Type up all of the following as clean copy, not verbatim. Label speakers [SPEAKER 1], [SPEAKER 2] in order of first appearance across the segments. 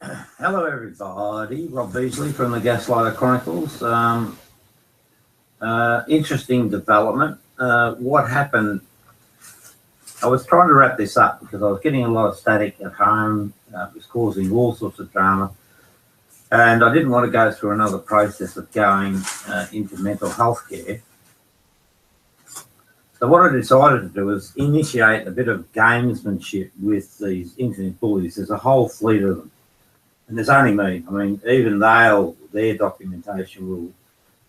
[SPEAKER 1] Hello everybody, Rob Beasley from the Gaslighter Chronicles. Interesting development. What happened, I was trying to wrap this up because I was getting a lot of static at home. It was causing all sorts of drama. And I didn't want to go through another process of going into mental health care. So what I decided to do was initiate a bit of gamesmanship with these internet bullies. There's a whole fleet of them. And there's only me. I mean, even their documentation will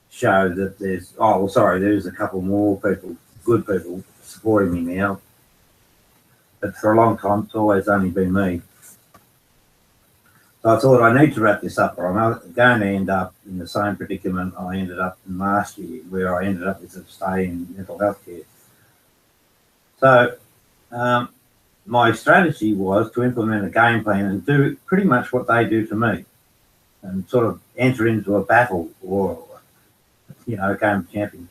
[SPEAKER 1] show that there's, there's a couple more people, good people, supporting me now. But for a long time, it's always only been me. So I thought I need to wrap this up, or I'm going to end up in the same predicament I ended up in last year, where I ended up with a stay in mental health care. So, my strategy was to implement a game plan and do pretty much what they do to me and sort of enter into a battle or, a game of champions.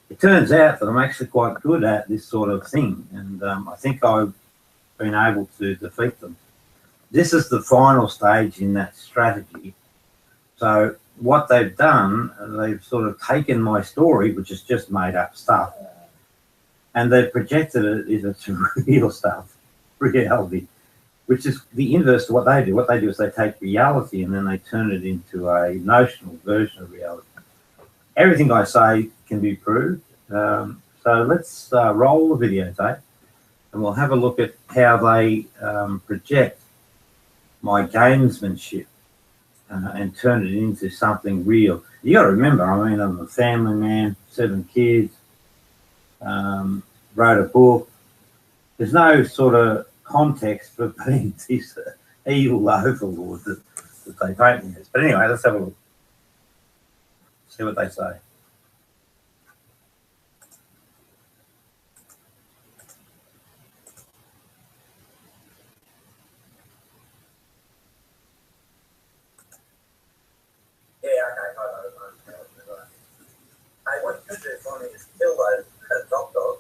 [SPEAKER 1] It turns out that I'm actually quite good at this sort of thing, and I think I've been able to defeat them. This is the final stage in that strategy. So what they've done, they've sort of taken my story, which is just made up stuff, and they've projected it as real stuff. Reality, which is the inverse to what they do. What they do is they take reality and then they turn it into a notional version of reality. Everything I say can be proved. So let's roll the videotape and we'll have a look at how they project my gamesmanship and turn it into something real. You got to remember, I mean, I'm a family man, 7 kids, wrote a book. There's no sort of context for being this evil overlord that they paint me as. But anyway, let's have a look. See what they say.
[SPEAKER 2] Yeah, okay, hey, what you could do for me is kill those dog dogs.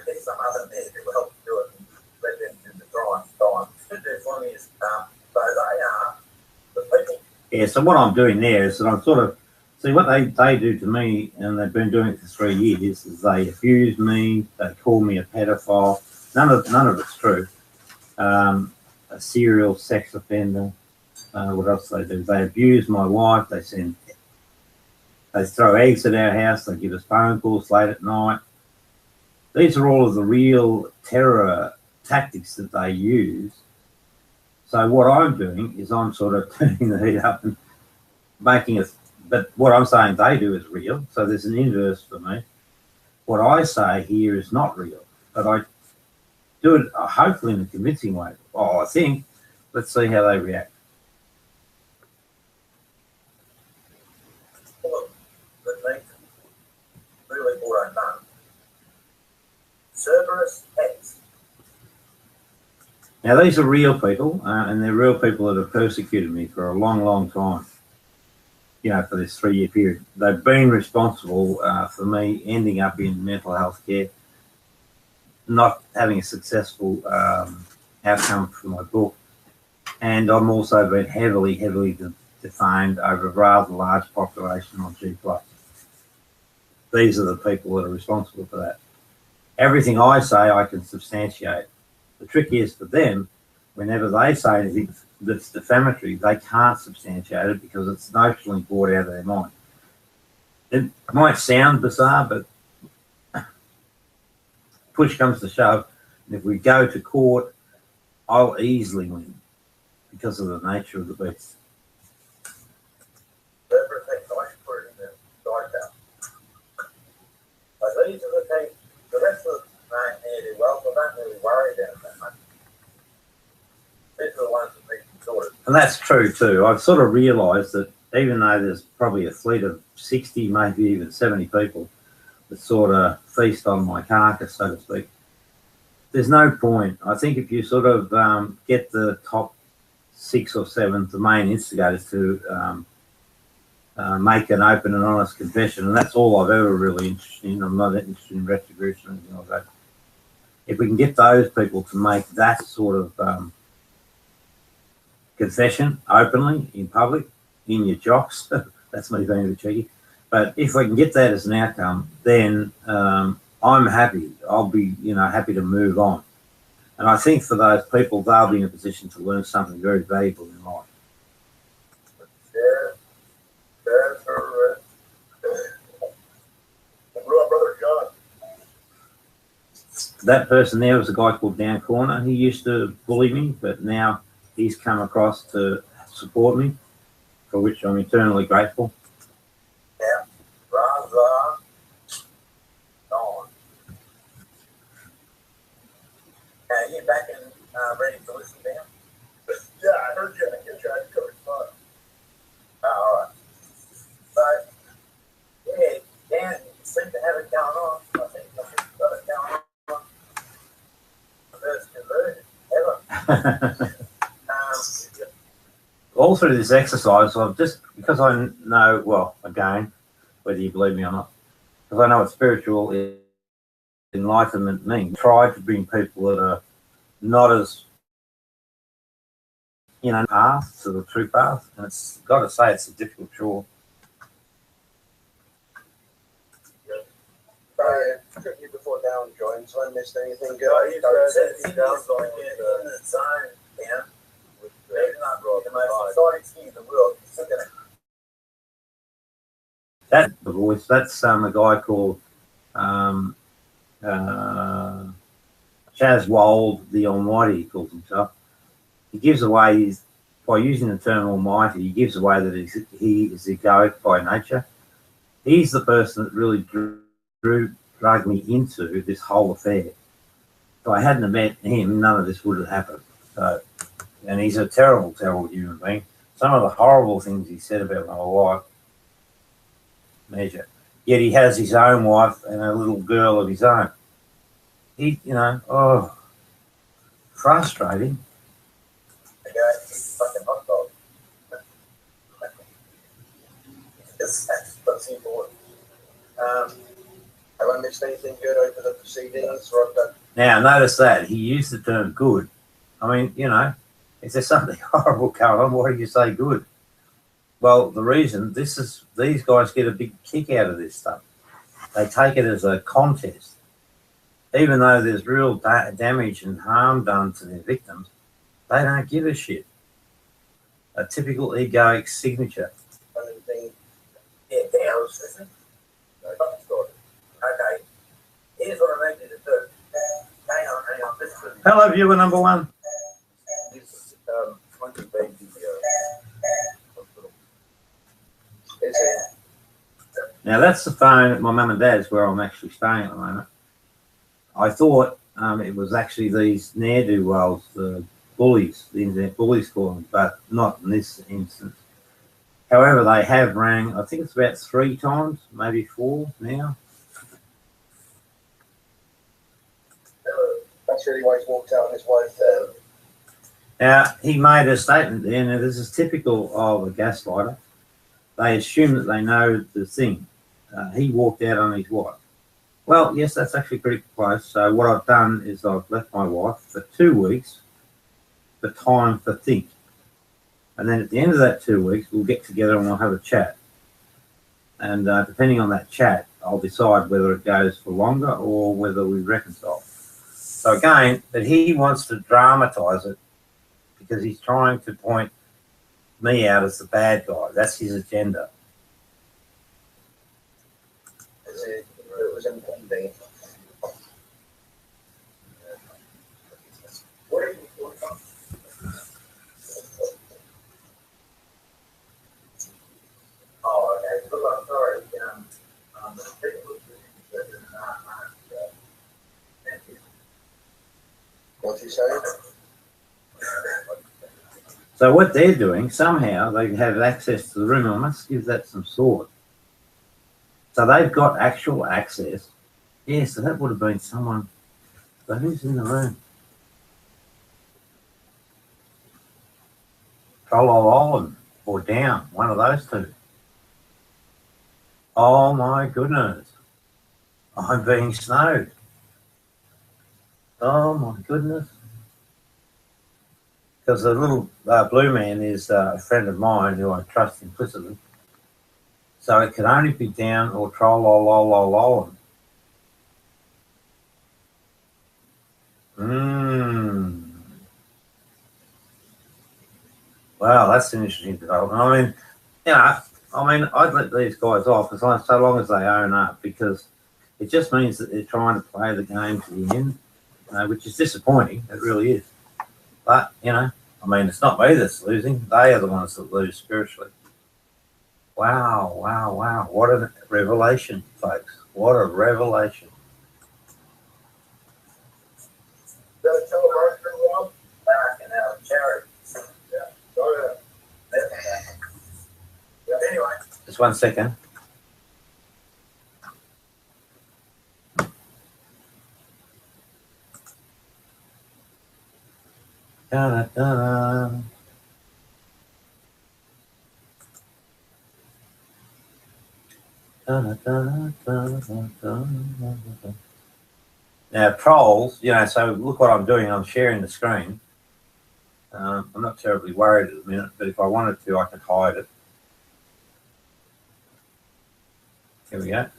[SPEAKER 2] Get some other men who will help do it and let them do the drawing. What you could do for me is, so they are the people.
[SPEAKER 1] Yeah, so what I'm doing there is that I'm sort of, see what they do to me, and they've been doing it for 3 years, is they abuse me, they call me a pedophile. None of it's true. A serial sex offender. What else do they do? They abuse my wife. They throw eggs at our house. They give us phone calls late at night. These are all of the real terror tactics that they use. So what I'm doing is I'm sort of turning the heat up and making it, but what I'm saying they do is real. So there's an inverse for me. What I say here is not real, but I do it hopefully in a convincing way. Oh, I think. Let's see how they react.
[SPEAKER 2] Look, the thing really what I've done. Cerberus X.
[SPEAKER 1] Now, these are real people, and they're real people that have persecuted me for a long, long time, for this 3-year period. They've been responsible for me ending up in mental health care, not having a successful outcome for my book, and I'm also been heavily defamed over a rather large population on G+. These are the people that are responsible for that. Everything I say, I can substantiate. The trick is for them, whenever they say anything that's defamatory, they can't substantiate it because it's notionally brought out of their mind. It might sound bizarre, but push comes to shove, and if we go to court, I'll easily win because of the nature of the beast.
[SPEAKER 2] Cerberus X, I should put it in the diagram. So these are the things. The rest of them ain't do well, so I don't really worry about it that much. These are the ones that need to be sorted.
[SPEAKER 1] And that's true too. I've sort of realised that even though there's probably a fleet of 60, maybe even 70 people that sort of feast on my carcass, so to speak, there's no point. I think if you sort of get the top 6 or 7, the main instigators to make an open and honest confession, and that's all I've ever really interested in. I'm not interested in retribution or anything like that. If we can get those people to make that sort of confession openly in public, in your jocks. That's me being a bit cheeky. But if we can get that as an outcome, then I'm happy. I'll be, happy to move on. And I think for those people, they'll be in a position to learn something very valuable in life.
[SPEAKER 2] Yeah, that's her. Brother John.
[SPEAKER 1] That person there was a guy called Dan Corner. He used to bully me, but now he's come across to support me, for which I'm eternally grateful.
[SPEAKER 2] Yeah, Rob's gone. You back and ready to listen to him? Yeah, I heard you. I tried to cover fun. All right. But, yeah, Dan, you seem to have it going on. I think you've got it going on. First conversion ever.
[SPEAKER 1] All through this exercise, I've just, because I know, well, again, whether you believe me or not, because I know what spiritual enlightenment means, try to bring people that are not as, path to the true path. And it's got to say, it's a difficult chore.
[SPEAKER 3] Couldn't you before Down joined, so I missed anything good?
[SPEAKER 2] He's down going in the zone, man. Maybe not the most exciting ski in the world.
[SPEAKER 1] That's the voice. That's a guy called Chaz Wold, the Almighty, he calls himself. He gives away by using the term Almighty, he gives away that he is egoic by nature. He's the person that really dragged me into this whole affair. If I hadn't met him, none of this would have happened. So, and he's a terrible, terrible human being. Some of the horrible things he said about my wife, measure. Yet he has his own wife and a little girl of his own. He, frustrating.
[SPEAKER 2] He's fucking hot dog. That's important.
[SPEAKER 3] Have I missed anything good over the proceedings? Rob?
[SPEAKER 1] Now, notice that he used the term good. I mean, if there's something horrible going on, why do you say good? Well, the reason these guys get a big kick out of this stuff. They take it as a contest. Even though there's real damage and harm done to their victims, they don't give a shit. A typical egoic signature.
[SPEAKER 2] Yeah, listen. Okay. Here's what I need you to do. Hang on.
[SPEAKER 1] Hello, viewer number one.
[SPEAKER 3] This baby is it?
[SPEAKER 1] Now, that's the phone at my mum and dad's where I'm actually staying at the moment. I thought it was actually these ne'er-do-wells, the bullies, the internet bullies call them, but not in this instance. However, they have rang, I think it's about 3 times, maybe 4 now.
[SPEAKER 3] That's really why he's walked out on his wife there.
[SPEAKER 1] Now, he made a statement there. Now, this is typical of a gaslighter. They assume that they know the thing. He walked out on his wife. Well, yes, that's actually pretty close. So what I've done is I've left my wife for 2 weeks for time to think. And then at the end of that 2 weeks, we'll get together and we'll have a chat. And depending on that chat, I'll decide whether it goes for longer or whether we reconcile. So again, but he wants to dramatise it because he's trying to point me out as the bad guy. That's his agenda.
[SPEAKER 3] It was impending.
[SPEAKER 2] What are you doing? Oh, okay. Look, I'm sorry. Thank you.
[SPEAKER 3] What's he saying?
[SPEAKER 1] So what they're doing, somehow they have access to the room. I must give that some thought. So they've got actual access. Yeah, so that would have been someone. So who's in the room? Trololo or down, one of those two. Oh my goodness. I'm being snowed. Oh my goodness. because the little blue man is a friend of mine who I trust implicitly. So it can only be down or troll. Wow, that's an interesting development. I mean, you know, I'd let these guys off so long as they own up, because it just means that they're trying to play the game to the end, which is disappointing. It really is. But, you know, I mean, it's not me that's losing. They are the ones that lose spiritually. Wow. What a revelation, folks. What a revelation.
[SPEAKER 2] Gonna tell them right through, Rob? Back and out, charity. Yeah, go ahead. Yeah, anyway.
[SPEAKER 1] Just 1 second. Da-da-da-da. Now, trolls, you know, so look what I'm doing. I'm sharing the screen. I'm not terribly worried at the minute, but if I wanted to, I could hide it. Here we go.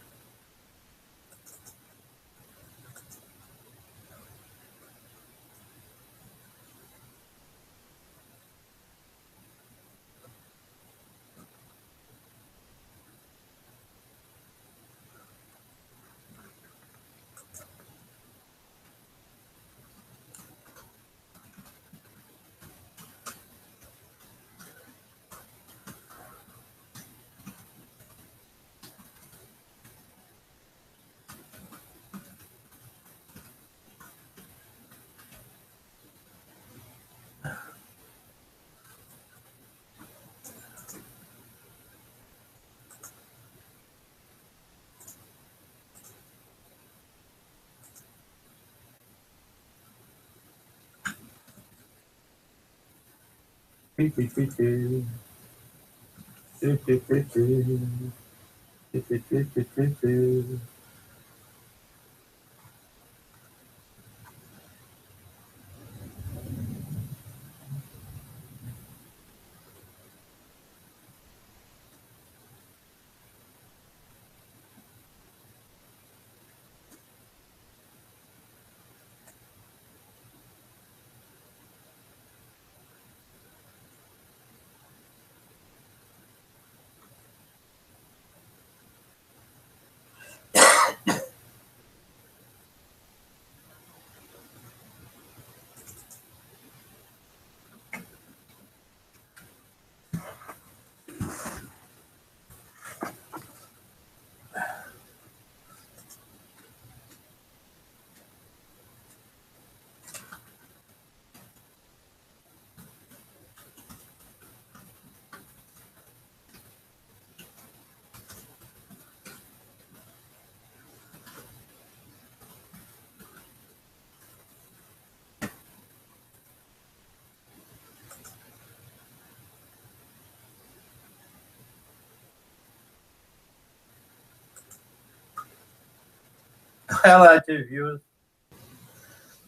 [SPEAKER 1] Hello to viewers.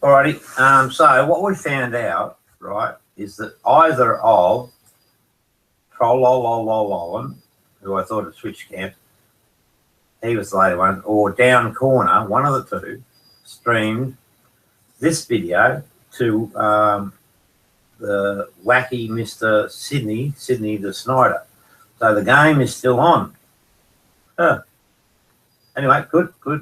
[SPEAKER 1] Alrighty, so what we found out, right, is that either of Trollololololon, who I thought had switched camp, he was the later one, or Down Corner, one of the two, streamed this video to the wacky Mr. Sydney the Snyder. So the game is still on. Huh. Anyway, good.
[SPEAKER 2] Damn.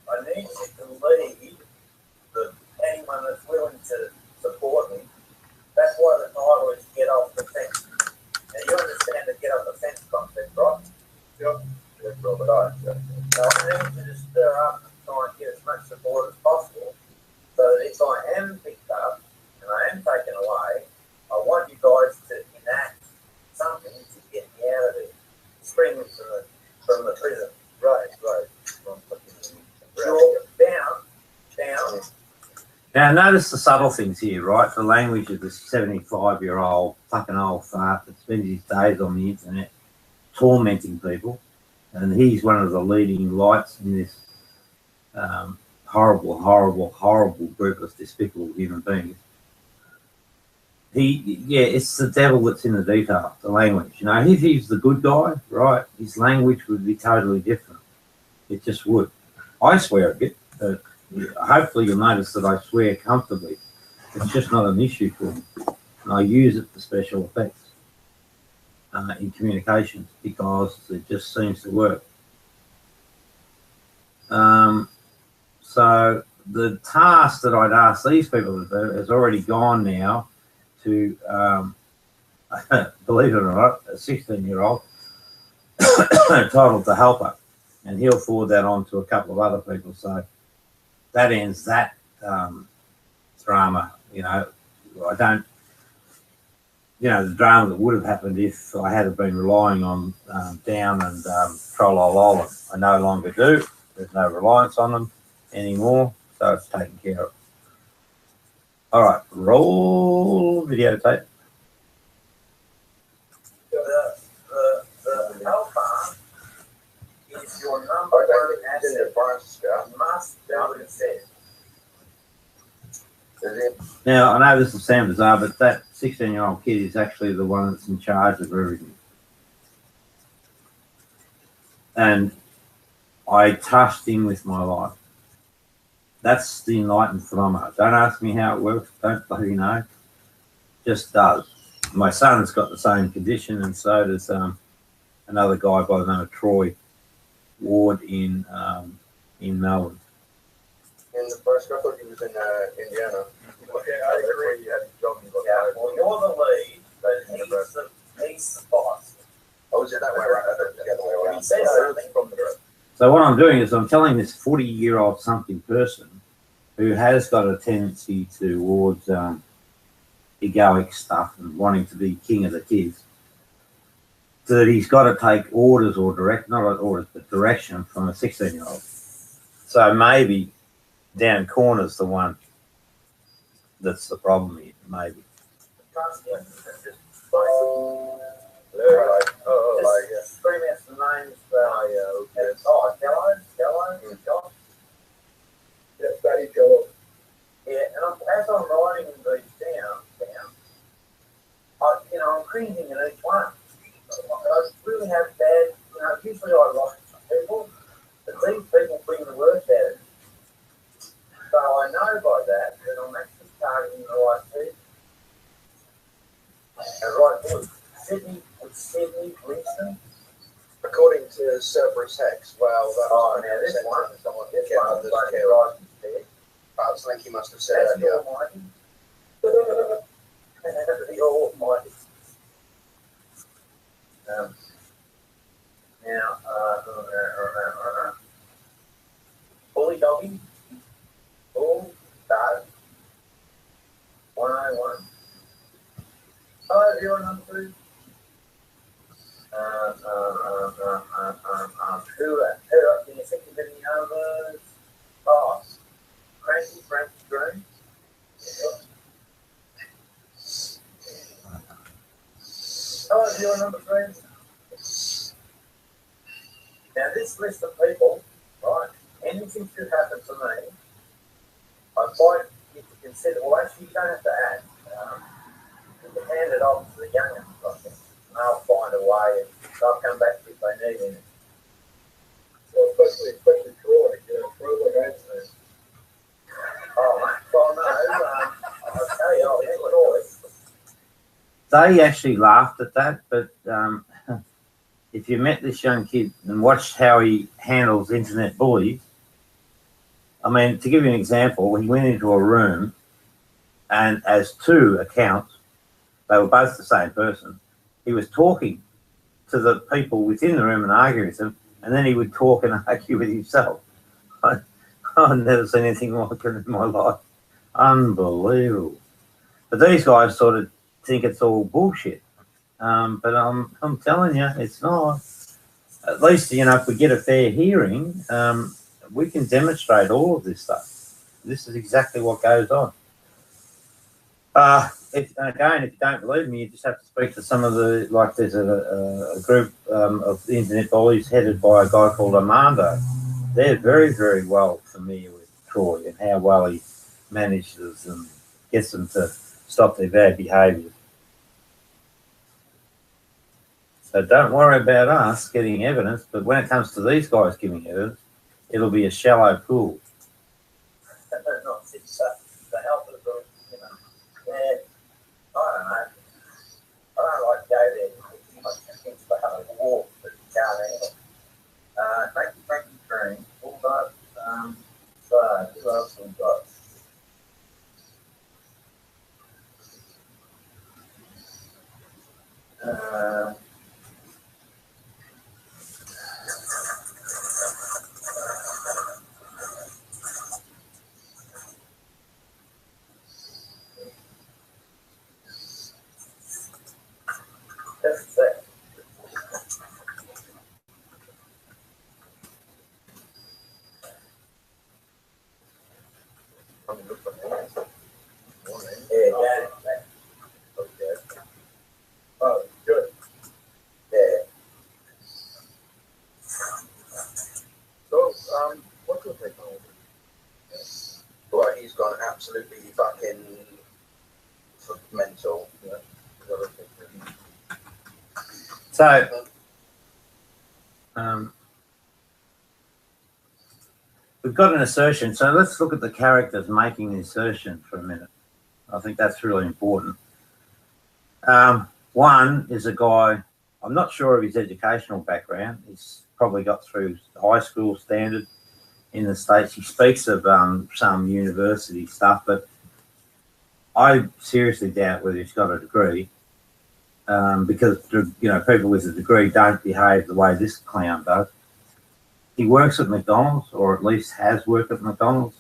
[SPEAKER 2] I need you to lead anyone that's willing to support me. That's why the title is Get Off the Fence. Now, you understand the Get Off the Fence concept, right? Yep. That's Robert I. So I need you to stir up and try and get as much support as possible, so that if I am picked up and I am taken away, I want you guys to enact something to get me out of there. Spring me from the prison. Right. Sure. Down.
[SPEAKER 1] Now, notice the subtle things here, right? The language of this 75-year-old fucking old fart that spends his days on the internet tormenting people. And he's one of the leading lights in this horrible, horrible, horrible group of despicable human beings. It's the devil that's in the detail, the language. You know, if he's the good guy, right, his language would be totally different. It just would. I swear a bit, but hopefully you'll notice that I swear comfortably. It's just not an issue for me. And I use it for special effects in communications because it just seems to work. So the task that I'd asked these people to do has already gone now to, believe it or not, a 16-year-old titled The Helper, and he'll forward that on to a couple of other people. So that ends that drama. You know, I don't, you know, the drama that would have happened if I had been relying on Down and Trollolol. I no longer do. There's no reliance on them anymore, so it's taken care of. All right, roll videotape.
[SPEAKER 2] The helper is your number one asset. You must do what it says.
[SPEAKER 1] Now, I know this will sound bizarre, but that 16-year-old kid is actually the one that's in charge of everything. And I trust him with my life. That's the enlightened phenomena. Don't ask me how it works. Don't bloody know. Just does. My son's got the same condition, and so does another guy by the name of Troy Ward in Melbourne.
[SPEAKER 3] In the first couple, he was in Indiana.
[SPEAKER 2] Okay, I agree. You had a job. Yeah, well, you're the lead, but he's the boss.
[SPEAKER 3] Oh, is it that way around? I thought it was the other way around.
[SPEAKER 2] He says something from the group.
[SPEAKER 1] So what I'm doing is I'm telling this 40-year-old something person who has got a tendency towards egoic stuff and wanting to be king of the kids, that he's got to take orders or not orders, but direction from a 16-year-old. So maybe Dan Corner's the one that's the problem here, maybe.
[SPEAKER 2] Scream out some names. Hello, Josh.
[SPEAKER 3] Yes, Daddy Joe.
[SPEAKER 2] Yeah, and as I'm writing these down, I'm cringing in each one. I really have bad, usually I write people, but these people bring the worst out of me. So I know by that I'm actually targeting the right people. And right here, Sydney, Winston.
[SPEAKER 3] According to Cerberus Hex, well, that was
[SPEAKER 2] now this one,
[SPEAKER 3] someone
[SPEAKER 2] this
[SPEAKER 3] came
[SPEAKER 2] one
[SPEAKER 3] up
[SPEAKER 2] is
[SPEAKER 3] with
[SPEAKER 2] like
[SPEAKER 3] this.
[SPEAKER 2] right instead.
[SPEAKER 3] I think he must have said
[SPEAKER 2] That's
[SPEAKER 3] that,
[SPEAKER 2] the
[SPEAKER 3] yeah.
[SPEAKER 2] Almighty. The Almighty. Now, Bully Doggy, Bull, Dog, 101. Hello, everyone, number 2. Who can you think of any others? Oh, Cranky Dream. Hello, viewer number 3. Now, this list of people, right, anything could happen to me. I find you to consider, well, actually, you don't have to add. You can hand it off to the youngest, I think. And they'll find a way, and they'll come back if they need anything. Well, especially Troy, Troy like Anthony. Oh, well, no, I'll tell you, Troy.
[SPEAKER 1] They actually laughed at that, but if you met this young kid and watched how he handles internet bullies, I mean, to give you an example, when he went into a room and as 2 accounts, they were both the same person, he was talking to the people within the room and arguing with them, and then he would talk and argue with himself. I've never seen anything like it in my life. Unbelievable. But these guys sort of think it's all bullshit. But I'm telling you, it's not. At least, if we get a fair hearing, we can demonstrate all of this stuff. This is exactly what goes on. If you don't believe me, you just have to speak to some of the, like there's a group of the internet bullies headed by a guy called Armando. They're very, very well familiar with Troy and how well he manages and gets them to stop their bad behaviours. So don't worry about us getting evidence, but when it comes to these guys giving evidence, it'll be a shallow pool.
[SPEAKER 2] Not it's the help of the book, you know. Yeah, I don't know. I don't like to go there. I just think it's have a walk, but you can't anyway. Thank you, Green. All that. So who else we got? That's it. Yeah, okay. Oh, good. Yeah.
[SPEAKER 3] So, what's your take on all this? Well, he's gone absolutely fucking mental. Yeah.
[SPEAKER 1] So, we've got an assertion. So let's look at the characters making the assertion for a minute. I think that's really important. One is a guy, I'm not sure of his educational background. He's probably got through high school standard in the States. He speaks of some university stuff, but I seriously doubt whether he's got a degree. Because, you know, people with a degree don't behave the way this clown does. He works at McDonald's, or at least has worked at McDonald's.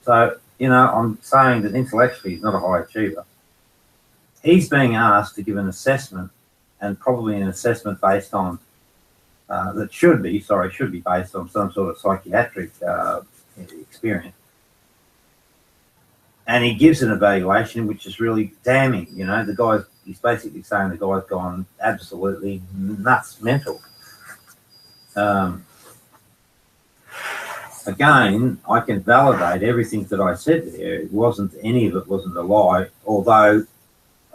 [SPEAKER 1] So, you know, I'm saying that intellectually he's not a high achiever. He's being asked to give an assessment, and probably an assessment based on, should be based on some sort of psychiatric experience. And he gives an evaluation which is really damning. You know, he's basically saying the guy's gone absolutely nuts mental. Again, I can validate everything that I said there. Any of it wasn't a lie, although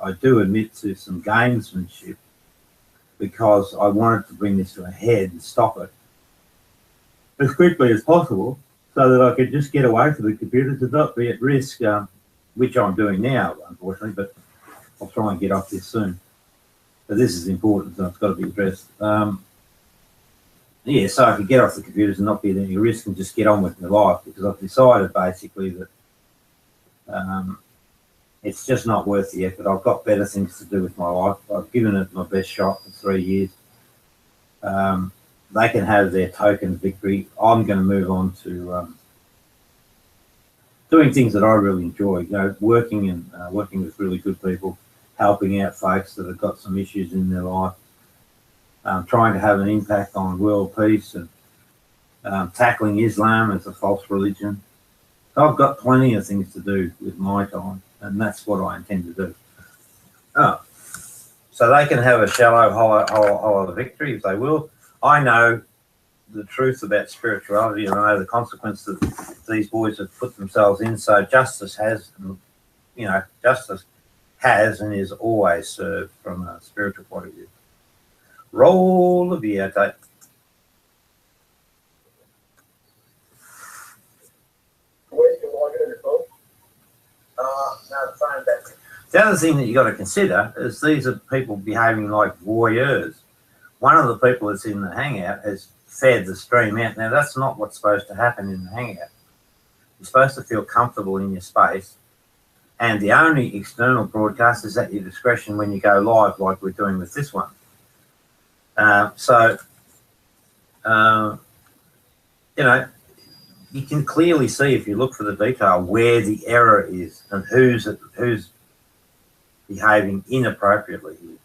[SPEAKER 1] I do admit to some gamesmanship because I wanted to bring this to a head and stop it as quickly as possible so that I could just get away from the computer to not be at risk, which I'm doing now, unfortunately, but I'll try and get off this soon. But this is important, so it's got to be addressed. Yeah, so I could get off the computers and not be at any risk and just get on with my life, because I've decided basically that it's just not worth the effort. I've got better things to do with my life. I've given it my best shot for 3 years. They can have their token victory. I'm going to move on to doing things that I really enjoy. You know, working with really good people, helping out folks that have got some issues in their life, trying to have an impact on world peace, and tackling Islam as a false religion. So I've got plenty of things to do with my time, and that's what I intend to do. Oh, so they can have a shallow, hollow victory if they will. I know the truth about spirituality, and I know the consequence that these boys have put themselves in. So justice has and is always served from a spiritual point of view. Roll the videotape. The other thing that you got to consider is these are people behaving like voyeurs. One of the people that's in the hangout has fed the stream out. Now, that's not what's supposed to happen in the hangout. You're supposed to feel comfortable in your space, and the only external broadcast is at your discretion when you go live, like we're doing with this one. You know, you can clearly see, if you look for the detail, where the error is and who's behaving inappropriately here.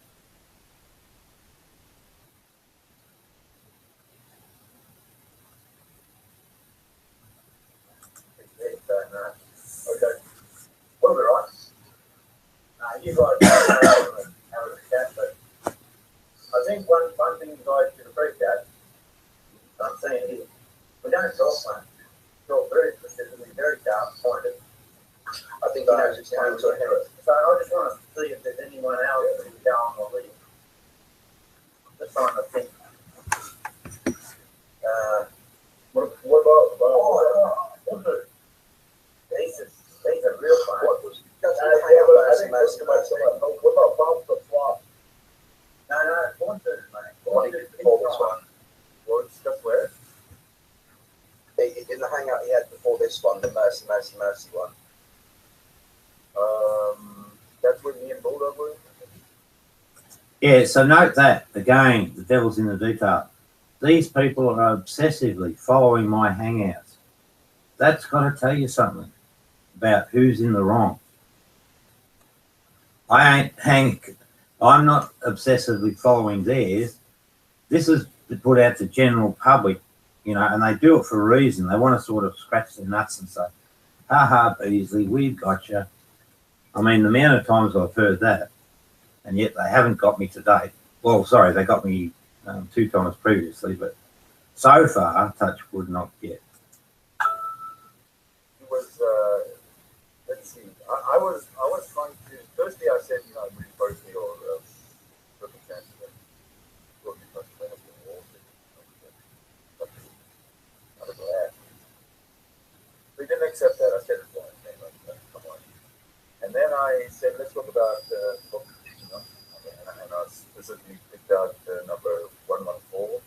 [SPEAKER 2] Okay. Well, we're right. You guys have a chat, but I think one thing you guys should appreciate, I'm saying here, we don't talk much. We talk very specifically, very
[SPEAKER 3] knows it's time to inherit.
[SPEAKER 2] So I just want to see if there's anyone else who's going to leave. Just trying to think. What about these are real fun.
[SPEAKER 3] What was
[SPEAKER 2] What about Bob the Flop? No, Pointers, mate. Pointers
[SPEAKER 3] before this one?
[SPEAKER 2] Well, it's just where?
[SPEAKER 3] In the hangout he had before this one, the Mercy one.
[SPEAKER 2] That's with me and Bulldog were.
[SPEAKER 1] Yeah, so note that, again, the devil's in the detail. These people are obsessively following my hangouts. That's got to tell you something about who's in the wrong. I'm not obsessively following theirs. This is put out to general public, you know, and they do it for a reason. They want to sort of scratch their nuts and say, ha ha, Beasley, we've got you. I mean, the amount of times I've heard that, and yet they haven't got me to date. Well, sorry, they got me 2 times previously, but so far, touch wood, not yet.
[SPEAKER 2] It was, let's see, I was trying to, firstly I said, you know, I'm really closely or circumstances and working for clinical or out of the lab. They didn't accept that. I said, come on. And then I said, let's talk about book, you know, and I specifically picked out number 114.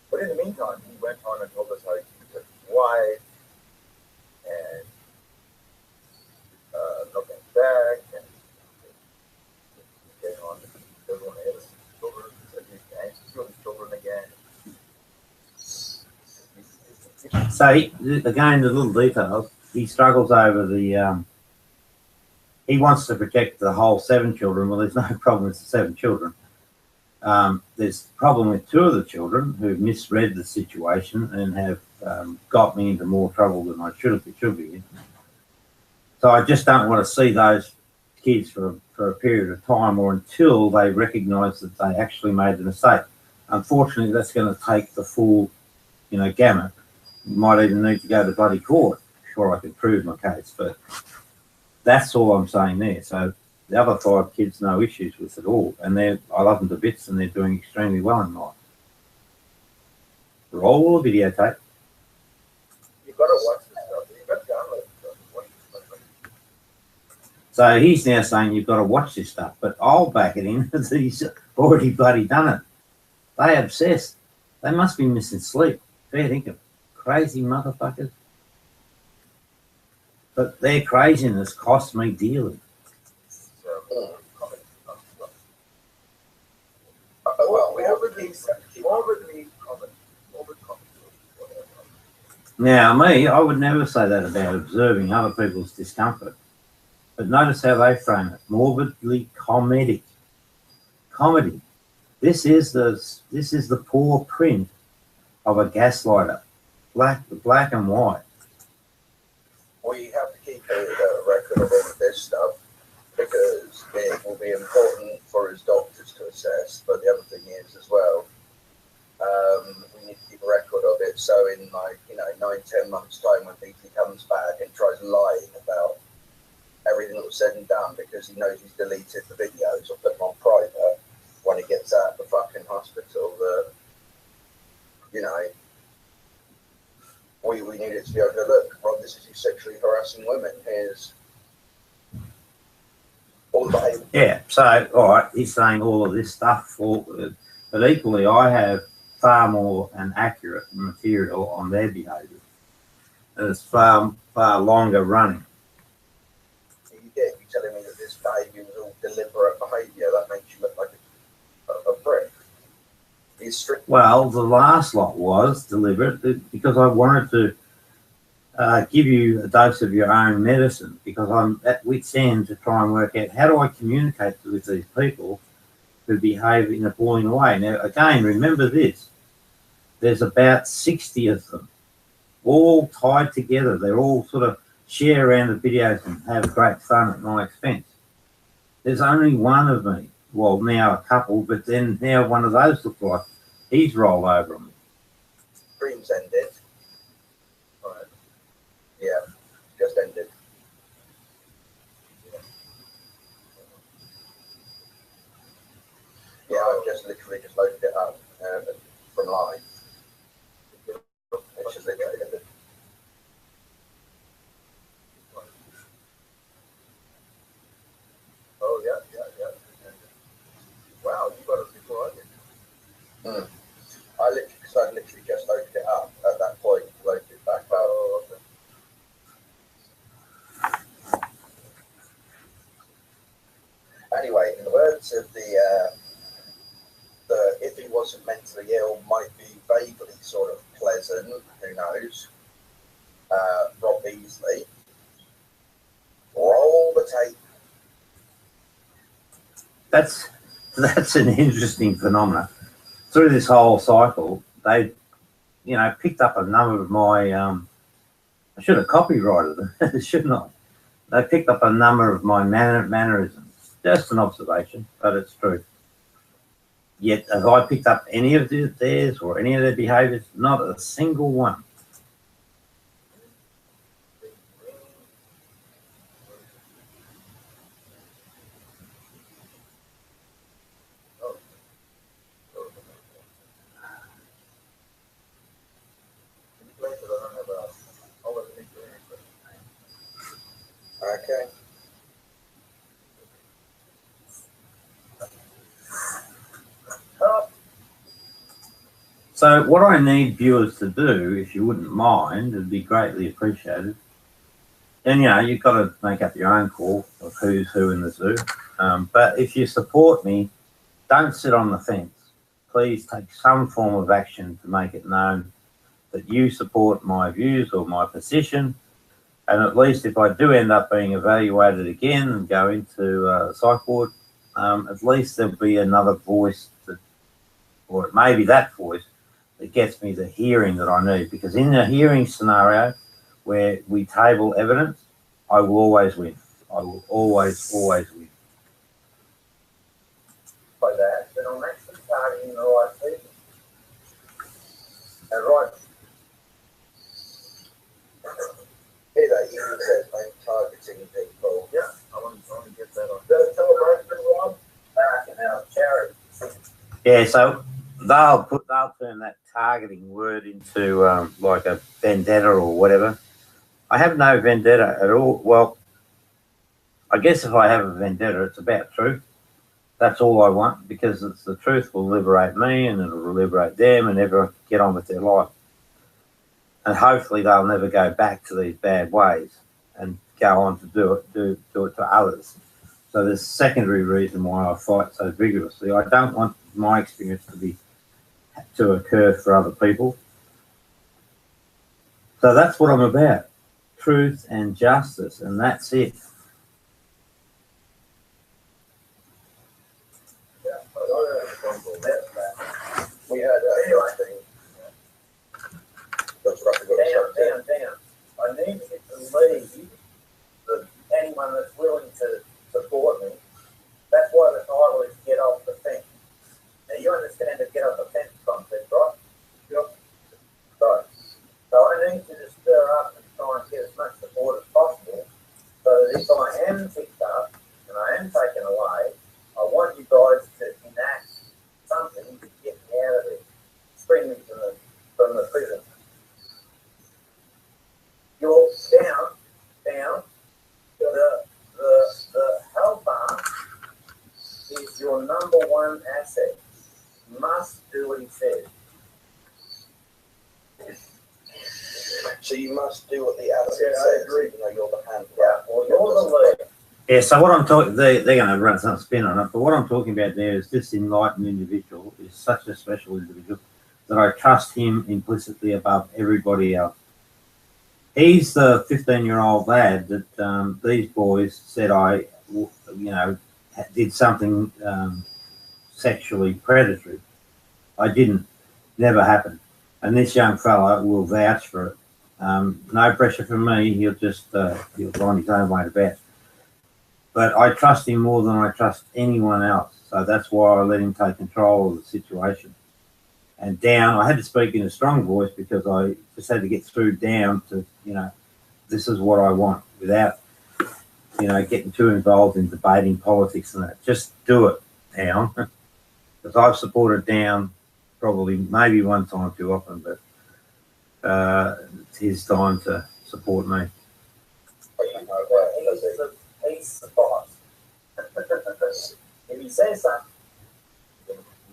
[SPEAKER 2] But in the meantime, he went on and told us how he keeps his wife and looking back and getting on. He doesn't want to have his children. So he's anxious to his children again.
[SPEAKER 1] So, again, the little details, he struggles over the, he wants to protect the whole 7 children. Well, there's no problem with the 7 children. There's a problem with 2 of the children who've misread the situation and have got me into more trouble than I should be in. So I just don't want to see those kids for a period of time or until they recognise that they actually made the mistake. Unfortunately, that's going to take the full, you know, gamut. You might even need to go to bloody court before I can prove my case, but that's all I'm saying there. So the other 5 kids, no issues with it all, and I love them to bits, and they're doing extremely well in life. Roll the videotape.
[SPEAKER 2] You've got to watch this stuff. You've got to download this stuff.
[SPEAKER 1] So he's now saying you've got to watch this stuff, but I'll back it in as he's already bloody done it. They obsessed. They must be missing sleep. Fair dinkum. Crazy motherfuckers. But their craziness costs me dearly.
[SPEAKER 3] Well, we have
[SPEAKER 2] morbidly common.
[SPEAKER 1] Now, me, I would never say that about observing other people's discomfort. But notice how they frame it. Morbidly comedic. Comedy. This is the poor print of a gaslighter. Black and white.
[SPEAKER 3] We have to keep a record of all of this stuff because it will be important for his doctors to assess. But the other thing is as well, we need to keep a record of it. So in 9-10 months' time, when Beasley comes back and tries lying about everything that was said and done because he knows he's deleted the videos or put them on private when he gets out of the fucking hospital, we need it to be able to look, Rob, this is you sexually harassing women. Here's all the behavior.
[SPEAKER 1] Yeah, so, all right, he's saying all of this stuff, but equally I have far more and accurate material on their behaviour. And it's far longer running.
[SPEAKER 3] You did. You're telling me that this behaviour was all deliberate behaviour. That makes you look like a prick.
[SPEAKER 1] Well, the last lot was deliberate because I wanted to give you a dose of your own medicine because I'm at wit's end to try and work out how do I communicate with these people who behave in a appalling way. Now, again, remember this. There's about 60 of them, all tied together. They're all sort of share around the videos and have great fun at my expense. There's only one of me. Well, now a couple, but then now one of those looks like he's rolled over on me.
[SPEAKER 3] Dreams ended. Right. Yeah, just ended. just literally just loaded it up from live. It's just literally
[SPEAKER 2] Oh, yeah. Wow, you got it before I did.
[SPEAKER 3] I literally just loaded it up at that point, loaded it back up.
[SPEAKER 2] Oh, okay.
[SPEAKER 3] Anyway, in the words of the if he wasn't mentally ill, might be vaguely sort of pleasant, who knows? Rob Beasley. Roll the tape.
[SPEAKER 1] That's an interesting phenomenon. Through this whole cycle, they, picked up a number of my. I should have copyrighted them, shouldn't I? They picked up a number of my mannerisms. Just an observation, but it's true. Yet, have I picked up any of theirs or any of their behaviours? Not a single one.
[SPEAKER 3] Okay.
[SPEAKER 1] So what I need viewers to do, if you wouldn't mind, would be greatly appreciated. And, you've got to make up your own call of who's who in the zoo. But if you support me, don't sit on the fence. Please take some form of action to make it known that you support my views or my position. And at least if I do end up being evaluated again and go into the psych ward, at least there'll be another voice, or it may be that voice, that gets me the hearing that I need. Because in the hearing scenario where we table evidence, I will always win. I will always win.
[SPEAKER 2] By that, then I'm actually targeting the right people. And right.
[SPEAKER 3] Here they even said I'm targeting people.
[SPEAKER 2] Yeah, I want to get that on. The celebration, Rob, back in our charity.
[SPEAKER 1] Yeah, so they'll turn that targeting word into like a vendetta or whatever. I have no vendetta at all. Well, I guess if I have a vendetta, it's about truth. That's all I want, because it's the truth will liberate me and it'll liberate them and everyone can get on with their life. And hopefully they'll never go back to these bad ways and go on to do it to others. So there's a secondary reason why I fight so vigorously. I don't want my experience to occur for other people. So that's what I'm about. Truth and justice, and that's it.
[SPEAKER 3] We had
[SPEAKER 2] Anyway, down. I need you to leave anyone that's willing to support me. That's why the title is Get Off the Fence. Now you understand the Get Off the Fence concept, right? Yep. Right. So I need you to stir up and try and get as much support as possible, so that if I am picked up and I am taken away, I want you guys to enact something to get me out of it, spring me from the prison. You're down. The helper is your number one asset. You must do what he says.
[SPEAKER 3] So you must do what the advocate says.
[SPEAKER 2] I agree.
[SPEAKER 3] You know, you're the hand.
[SPEAKER 2] Yeah, well, you're the lead.
[SPEAKER 1] Yeah, so what I'm talking, they're going to run some spin on it, but what I'm talking about there is this enlightened individual is such a special individual that I trust him implicitly above everybody else. He's the 15-year-old lad that these boys said did something sexually predatory. I didn't. Never happened. And this young fella will vouch for it. No pressure from me. He'll just he'll find his own way to bet. But I trust him more than I trust anyone else. So that's why I let him take control of the situation. And down, I had to speak in a strong voice because I just had to get through down to, this is what I want without, getting too involved in debating politics and that. Just do it, down. because I've supported down probably maybe one time too often, but it's his time to support me.
[SPEAKER 2] He's a ace of boss. If he says something,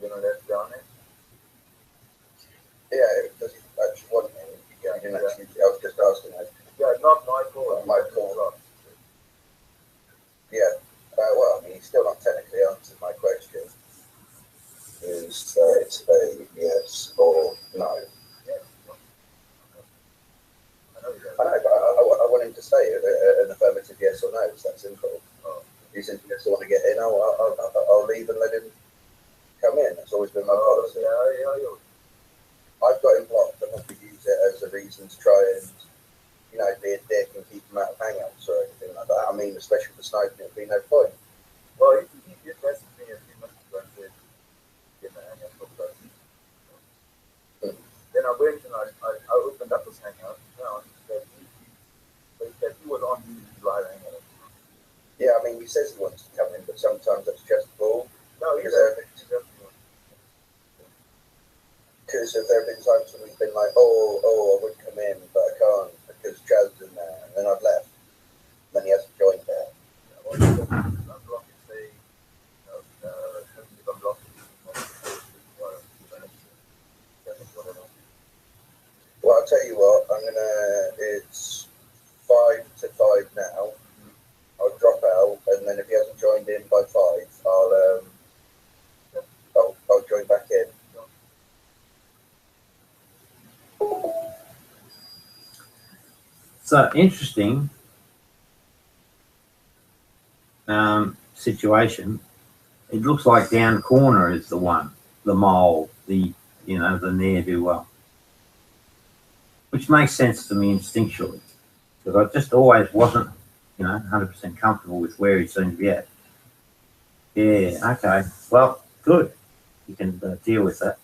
[SPEAKER 2] you're gonna let it go on it.
[SPEAKER 3] Yeah, does he actually want me? Yeah, I was just asking.
[SPEAKER 2] Yeah, not my call.
[SPEAKER 3] My call. Yeah. Well, I mean, he's still not technically answered my question. Is it's a yes or no?
[SPEAKER 2] Yeah.
[SPEAKER 3] I know, but I want him to say an affirmative yes or no. It's that simple. He said, "Yes, I want to get in. I'll leave and let him come in." That's always been my policy.
[SPEAKER 2] Yeah.
[SPEAKER 3] I've got him blocked. I'm not going to use it as a reason to try and, be a dick and keep him out of hangouts or anything like that. I mean, especially for sniping, it'd be no point.
[SPEAKER 2] Well, he did message me a few months ago and said, "Get the hangout for person." Then I went and I opened up his hangout and found that he was on the live hangout.
[SPEAKER 3] Yeah, I mean, he says he wants to come in, but sometimes that's just bull.
[SPEAKER 2] No, he's
[SPEAKER 3] because there have been times when we've been like, I would come in, but I can't because Chad's in there, and then I've left. And then he hasn't joined there. Well, I'll tell you what, it's 5 to 5 now. I'll drop out, and then if he hasn't joined in by 5, I'll join back in.
[SPEAKER 1] So interesting situation. It looks like down corner is the one, the mole, the ne'er-do-well, which makes sense to me instinctually, because I just always wasn't 100% comfortable with where he seemed to be at. Yeah, okay, well, good. You can deal with that.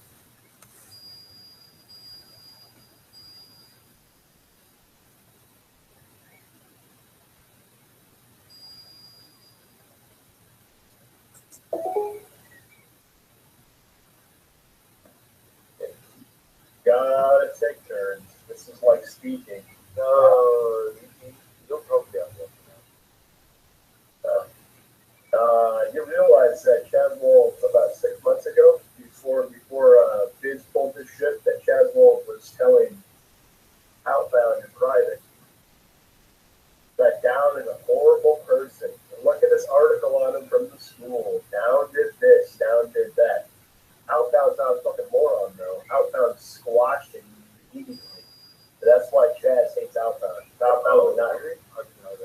[SPEAKER 2] Gotta take turns. This is like speaking. No, you'll probably have one. You realize that Chaz Wolf about 6 months ago, before Biz pulled this shit, that Chaz Wolf was telling Outbound in private that Down is a horrible person. And look at this article on him from the school. Down did this, Down did that. Outbound's not a fucking moron, though. Outbound squashed him immediately. So that's why Chaz hates Outbound. Outbound would not agree.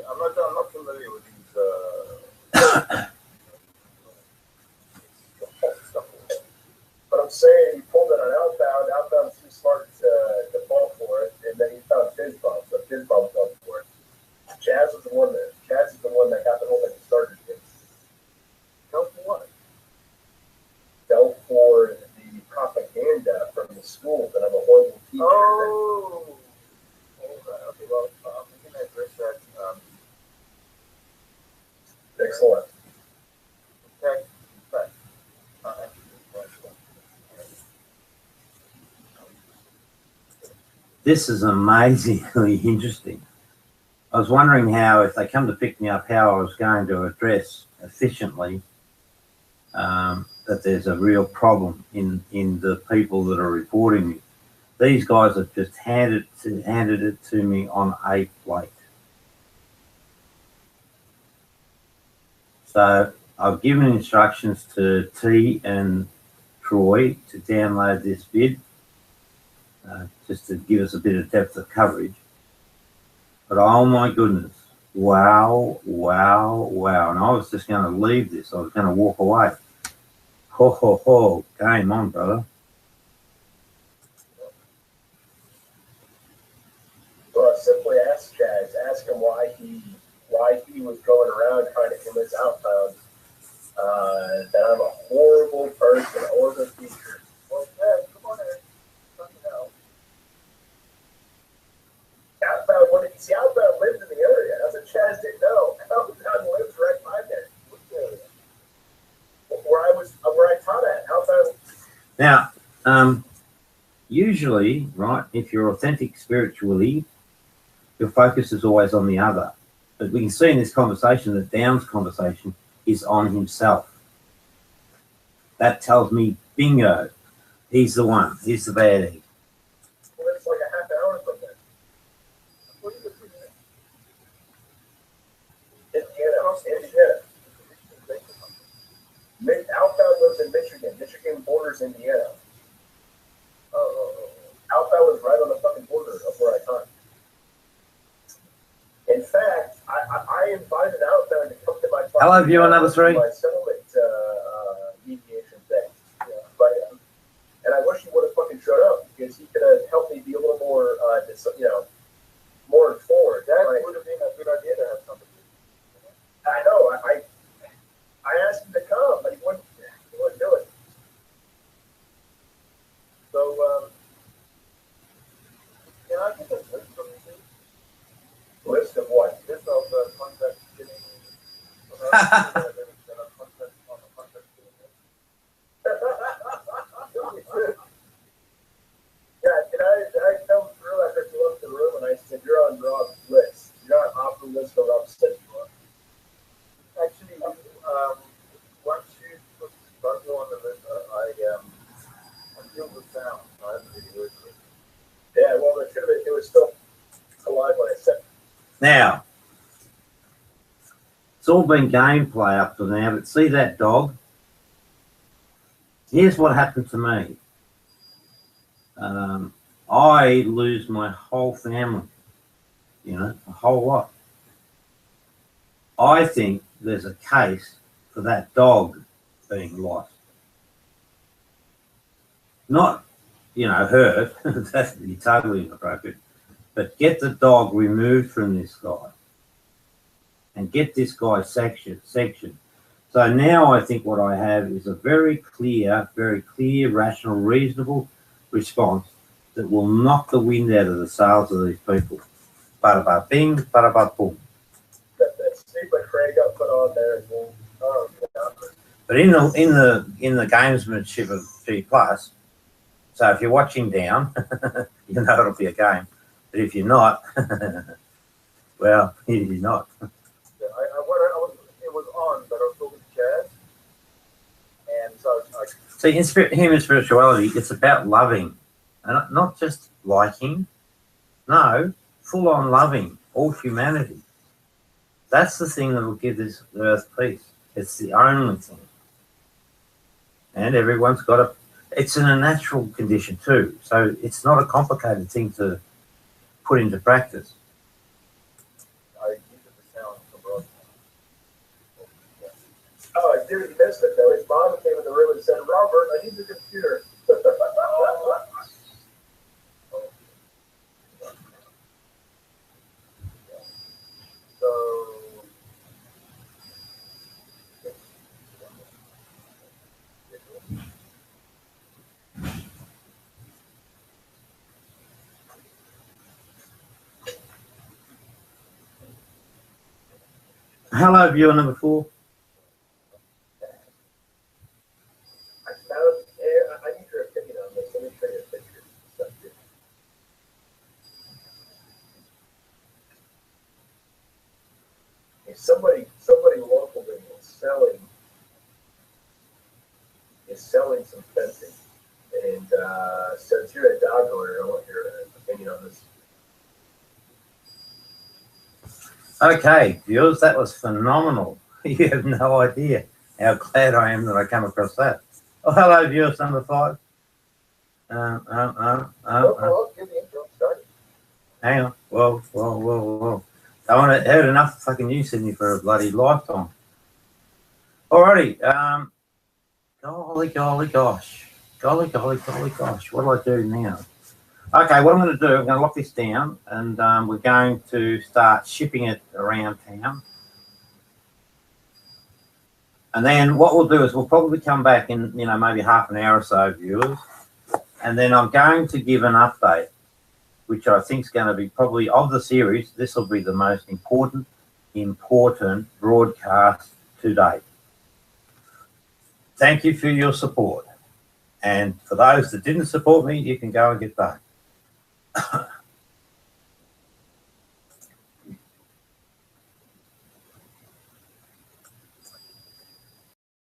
[SPEAKER 2] I'm not familiar with these but I'm saying he pulled it on Outbound. Outbound's too smart to fall for it, and then he found Fizzbomb, so Fizzbomb fell for it. Chaz is the one that got the whole thing started. Fell for what? Fell for the propaganda from the school that I'm a horrible teacher. Oh, okay. Well, we can address that. Excellent. Okay. Right.
[SPEAKER 1] This is amazingly interesting. I was wondering how, if they come to pick me up, how I was going to address efficiently that there's a real problem in the people that are reporting me. These guys have just handed it to me on a plate. So I've given instructions to T and Troy to download this vid, just to give us a bit of depth of coverage. But oh my goodness, wow. And I was just going to leave this. I was going to walk away. Ho, game on, brother.
[SPEAKER 2] Well, simply ask Chaz. Ask him why he was going around trying to convince Outbound that I'm a horrible person, a horrible teacher. Well, yeah, come on in. Fucking hell. Outbound lives in the area. That's what Chaz didn't know. Outbound lives right by there. Where I taught at. Outbound
[SPEAKER 1] usually, right, if you're authentic spiritually, your focus is always on the other. But we can see in this conversation that Down's conversation is on himself. That tells me, bingo, he's the one. He's the bad egg.
[SPEAKER 2] Well, it's like a half hour from then. What are you looking at? Indiana. Outbound lives in Michigan. Michigan borders Indiana. Outbound was right on the fucking border of where I taught. In fact, I invited Outbound to come to my
[SPEAKER 1] Hello, viewer number 3.
[SPEAKER 2] My settlement mediation thing. Yeah. But, and I wish he would have fucking showed up because he could have helped me be a little more, more informed. That would have been a good idea to have somebody. I know. I asked him to come, but he wouldn't do it. So, yeah, I think that's list from you. List of what? List of the contract getting. Yeah, did I come through after you left the room and I said, you're on Rob's list. You're not off the list of Rob said you are. Actually, once you start on the list, I feel the sound. I haven't really heard it. Yeah, well, it should have been, it was still alive when I said it.
[SPEAKER 1] Now, it's all been gameplay up to now, but see that dog? Here's what happened to me. I lose my whole family, you know, a whole lot. I think there's a case for that dog being lost. Not, you know, hurt, that would be totally inappropriate, but get the dog removed from this guy and get this guy sectioned. So now I think what I have is a very clear, rational, reasonable response that will knock the wind out of the sails of these people. Bada bing, bada boom.
[SPEAKER 2] That stupid Craig got put on there as well. Oh, yeah.
[SPEAKER 1] But in the gamesmanship of G+, so if you're watching down, you know it'll be a game. But if you're not, well, you're not.
[SPEAKER 2] Yeah, it was on, but I was talking to Chad. And so
[SPEAKER 1] See, in human spirituality, it's about loving. And not just liking. No, full on loving all humanity. That's the thing that will give this earth peace. It's the only thing. And everyone's got a... It's in a natural condition too. So it's not a complicated thing to put into practice.
[SPEAKER 2] I needed the sound from Rob. Oh, I did miss it though. His mom came in the room and said, Robert, I need the computer. So,
[SPEAKER 1] Hello, viewer number 4.
[SPEAKER 2] I need your opinion on this. Let me show you a picture. If somebody local is selling some fencing, and since you're a dog owner, I want your opinion on this.
[SPEAKER 1] Okay, viewers, that was phenomenal. You have no idea how glad I am that I come across that. Oh, hello, viewers number 5.
[SPEAKER 2] Give the intro started.
[SPEAKER 1] Hang on. Whoa. I haven't heard enough fucking news in you for a bloody lifetime. Alrighty. Golly gosh. What do I do now? Okay, what I'm going to do, I'm going to lock this down, and we're going to start shipping it around town. And then what we'll do is we'll probably come back in, you know, maybe half an hour or so, viewers. And then I'm going to give an update, which I think is going to be probably, of the series, this will be the most important broadcast to date. Thank you for your support. And for those that didn't support me, you can go and get paid.